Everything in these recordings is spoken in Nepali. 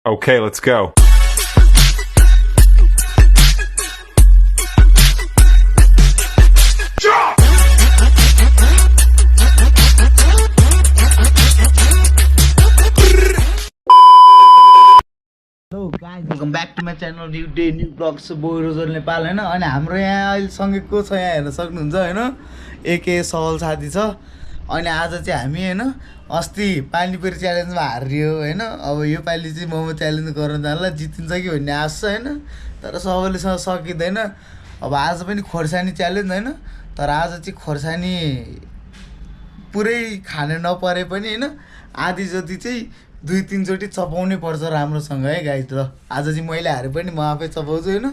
Okay, let's go. Hello guys welcome back to my channel new day new vlogs boy Roger Nepal होइन। अनि हाम्रो यहाँ अहिले सँगै को छ यहाँ हेर्न सक्नुहुन्छ होइन, एके सहल साथी छ। अनि आज चाहिँ हामी होइन अस्ति पानीपुरी च्यालेन्जमा हारियो होइन, अब यो पालि चाहिँ मोमो च्यालेन्ज गर्न जानला जितिन्छ कि भन्ने आश छ होइन, तर सबैले सकिँदैन। अब आज पनि खोर्सानी च्यालेन्ज होइन, तर आज चाहिँ खोर्सानी पुरै खाने नपरे पनि होइन आधी जति चाहिँ 2-3 चोटि चपाउनै पर्छ राम्रोसँग है गाइस। ल आज चाहिँ मैले हारे पनि म आफै चपाउँछु होइन,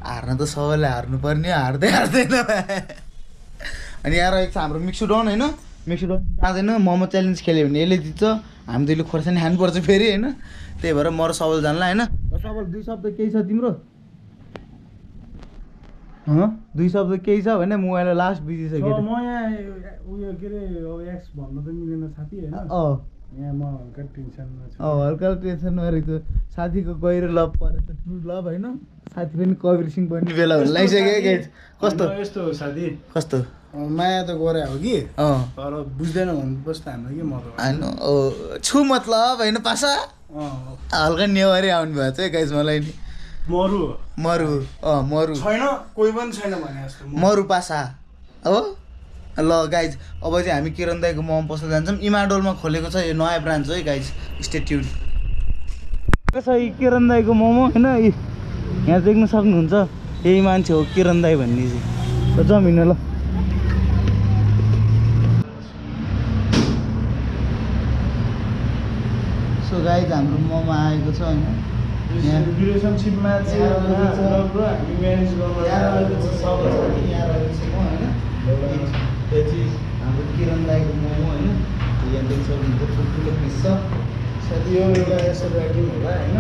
हार्न त सबैले हार्नुपर्ने, हार्दै हार्दैन। अनि यहाँ रहेको छ हाम्रो मिक्सुडन होइन, मिक्सुडन जाँदैन, मोमो च्यालेन्ज खेल्यो भने यसले जित्छ, हामी दुईले खोर्सानी खानुपर्छ फेरि होइन। त्यही भएर म र सबल जानला होइन। र सबल 2 शब्द केही छ तिम्रो? 2 शब्द केही छ भने म अहिले लास्ट बिजिसकेँ। म यहाँ उयो के अरे एक्स भन्न त मिलेन साथी होइन। यहाँ म हल्का टेन्सनमा छु। हल्का टेन्सनमा रहेको साथीको गहिरो लभ परे त ट्रु लभ होइन। साथी पनि कबीर सिंह बन्ने बेला हुन लागिसक्यो। कस्तो यस्तो हो साथी, कस्तो माया त गरे हो कि तर बुझ्दैन भन्नु बस्दा हाम्रो कि म त होइन छु मतलब होइन पासा हल्का नेवारी आउनु भएको छ है गाइस। मलाई नि मरु मरु मरु छैन, कोही पनि छैन भने जस्तो मरु पासा हो। ल गाइज अब चाहिँ हामी किरण दाईको मोमो पसल जान्छौँ। इमाडोलमा खोलेको छ यो नयाँ ब्रान्च हो है गाइज, स्टे ट्युन। छ किरण दाईको मोमो होइन, यहाँ देख्न सक्नुहुन्छ यही मान्छे हो किरण दाई भन्ने चाहिँ। जाउँ हिँड्नु ल। सो गाइज हाम्रो मोमो आएको छ होइन, रिलेसनसिपमा चाहिँ हामी म्यानेज गर्नु यो चाहिँ हाम्रो किरण दाईको मोमो होइन, यहाँ देख्न सक्नुहुन्छ ठुल्ठुलो पिस छ। साथी यो एउटा यसो राखिदिउँ होला होइन,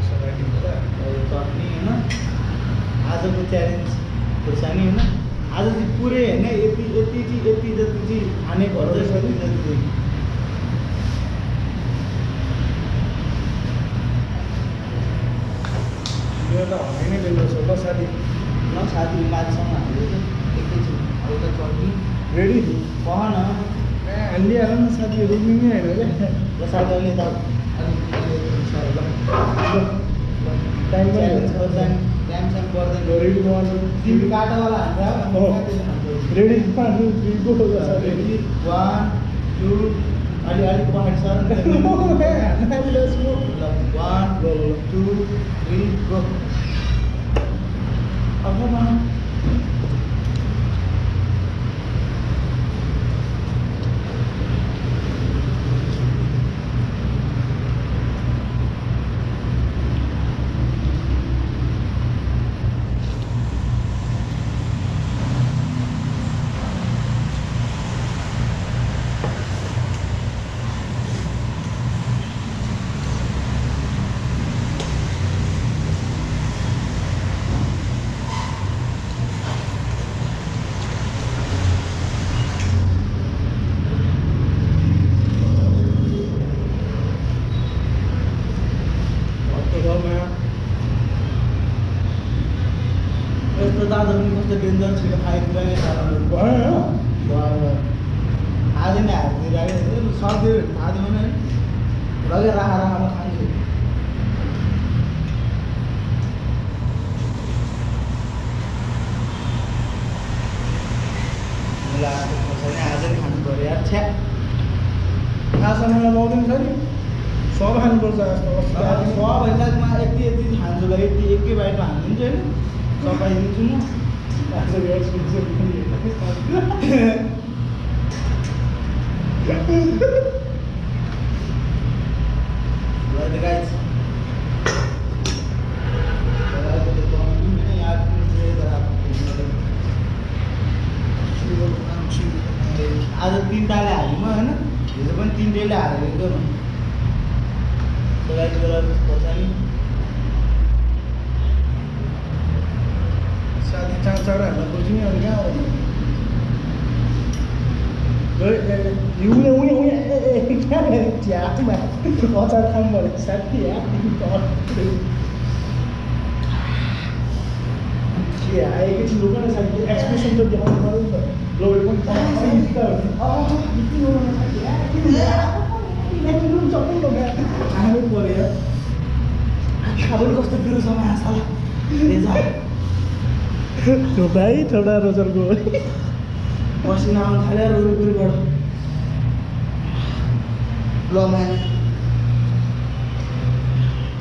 यसो राखिदिउँ होला। यो चटनी होइन, आजको च्यालेन्ज खोर्सानी होइन। आज चाहिँ पुरै होइन यति जति चाहिँ खानै पर्छ यति जति चाहिँ। यो त हराइ नै दिनुहोस् होला साथी। न साथी माछासँग हामीले चाहिँ एकैछिन हल्का चटनी रेडी कह न हालिहाल न साथी, रोक्ने नै होइन क्या। र साथी अहिले त टाइम पनि टाइमसँग पर्दैन। रेडी गर्नु तिमी काटावाला हान्छ रेडी 1 2 3 गो रेडी 1 2 अलि अलिक पहाड सर 1 2 3 गो। अब यस्तो दादा पनि कस्तो डेन्जर छिटो खाइदिँदैन आज नै हारिदिइरहेको सक्दै थाहा दिएन लगेर राखामा खान्छु। आज नै खानु पऱ्यो यार छ्या। खासमा लाउँदैन छ नि, सब खानुपर्छ जस्तो सबैमा यति खान्छु ल, यति एकै बाइटमा हालिदिन्छु होइन, चपाइदिन्छु म। गाइस आज 3टाले हाल्यौँ होइन, हिजो पनि 3टैले हालेको खोर्सानी। साथी चाँडो हाल्न खोज्ने अनि कहाँ आउँदैन। अचार खाऊँ भनेको साथी एकैछिन लुक न साथी एक्सप्रेसन त देखाउनु पऱ्यो नि त आमै पऱ्यो अब कस्तो बिरो छ माछाला भाइ छोडा रोजरको पसिना आउनु थाल्यो रुरुबाट ल माया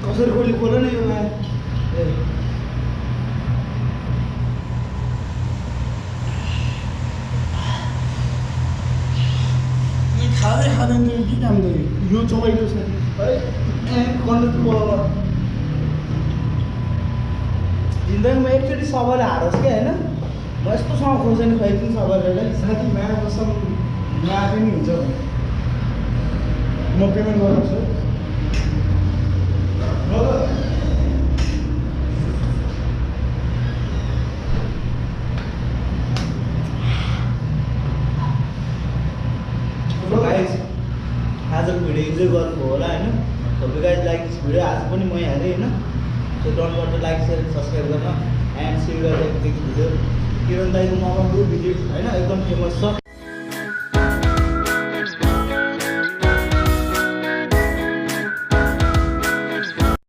कसरी खोली खोल न यो माया खाँदैन के काम गर्यो यो चलाइलो छ है जिन्दगीमा एकचोटि सबैले हारोस् क्या होइन म यस्तोसँग खोर्सानी खुवाइदिनु सबैले साथी माया बस्छौँ आएको नि हुन्छ म पेमेन्ट गर्छु आजको भिडियो इन्जोय गर्नुभयो होला होइन तपाईँ गाइज लाइक दिस भिडियो आज पनि म हेरेँ होइन so don't forget like share subscribe गर्न and see you guys next video Kiran दाइको मगाउनु भिडियो होइन एकदम फेमस छ